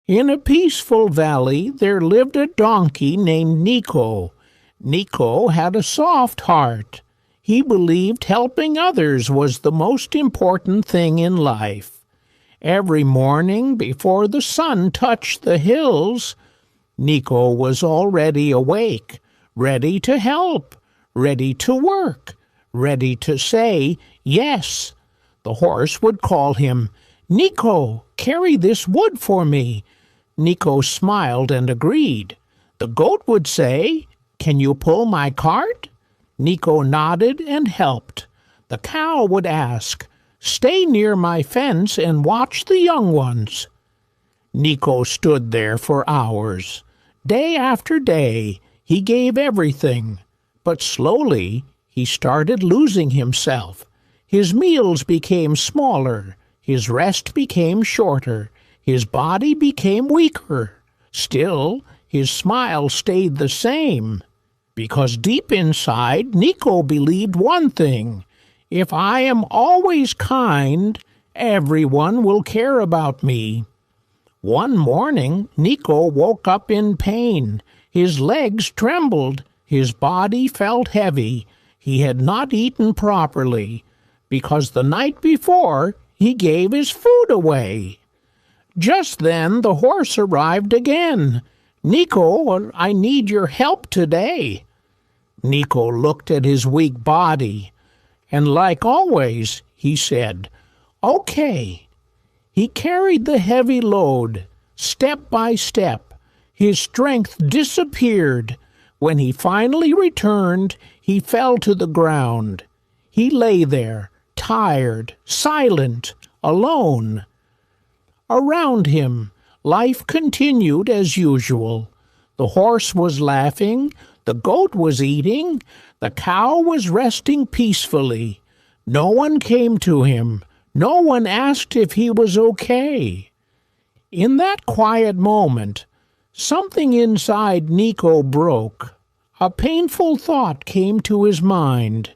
In a peaceful valley there lived a donkey named Nico. Nico had a soft heart. He believed helping others was the most important thing in life. Every morning before the sun touched the hills, Nico was already awake, ready to help, ready to work, ready to say yes. The horse would call him, "Nico, carry this wood for me." Nico smiled and agreed. The goat would say, "Can you pull my cart?" Nico nodded and helped. The cow would ask, "Stay near my fence and watch the young ones." Nico stood there for hours. Day after day, he gave everything. But slowly, he started losing himself. His meals became smaller. His rest became shorter. His body became weaker. Still, his smile stayed the same. Because deep inside, Nico believed one thing. If I am always kind, everyone will care about me. One morning, Nico woke up in pain. His legs trembled. His body felt heavy. He had not eaten properly, because the night before he gave his food away. Just then the horse arrived again. "Nico, I need your help today." Nico looked at his weak body, and like always, he said, "Okay." He carried the heavy load, step by step. His strength disappeared. When he finally returned, he fell to the ground. He lay there, tired, silent, alone. Around him, life continued as usual. The horse was laughing, the goat was eating, the cow was resting peacefully. No one came to him. No one asked if he was okay. In that quiet moment, something inside Nico broke. A painful thought came to his mind.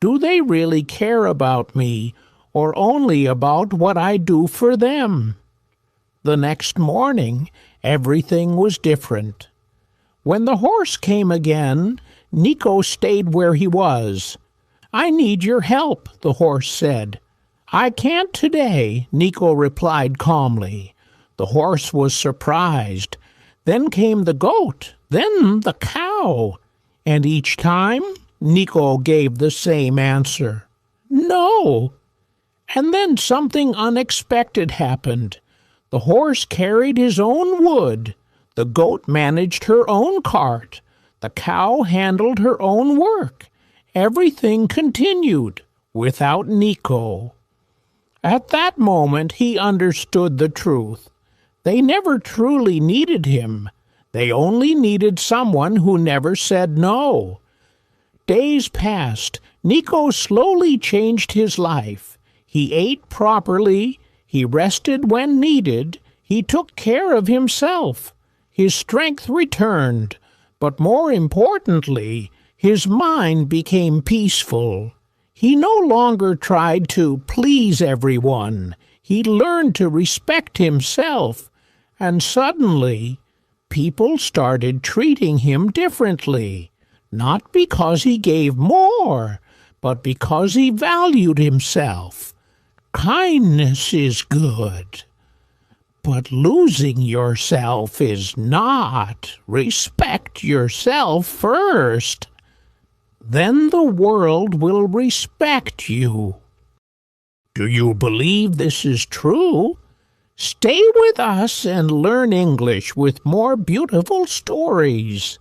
Do they really care about me, or only about what I do for them? The next morning, everything was different. When the horse came again, Nico stayed where he was. "I need your help," the horse said. "I can't today," Nico replied calmly. The horse was surprised. Then came the goat, then the cow. And each time, Nico gave the same answer. "No." And then something unexpected happened. The horse carried his own wood. The goat managed her own cart. The cow handled her own work. Everything continued without Nico. At that moment he understood the truth. They never truly needed him. They only needed someone who never said no. Days passed. Nico slowly changed his life. He ate properly. He rested when needed. He took care of himself. His strength returned. But more importantly, his mind became peaceful. He no longer tried to please everyone. He learned to respect himself. And suddenly, people started treating him differently. Not because he gave more, but because he valued himself. Kindness is good, but losing yourself is not. Respect yourself first. Then the world will respect you. Do you believe this is true? Stay with us and learn English with more beautiful stories.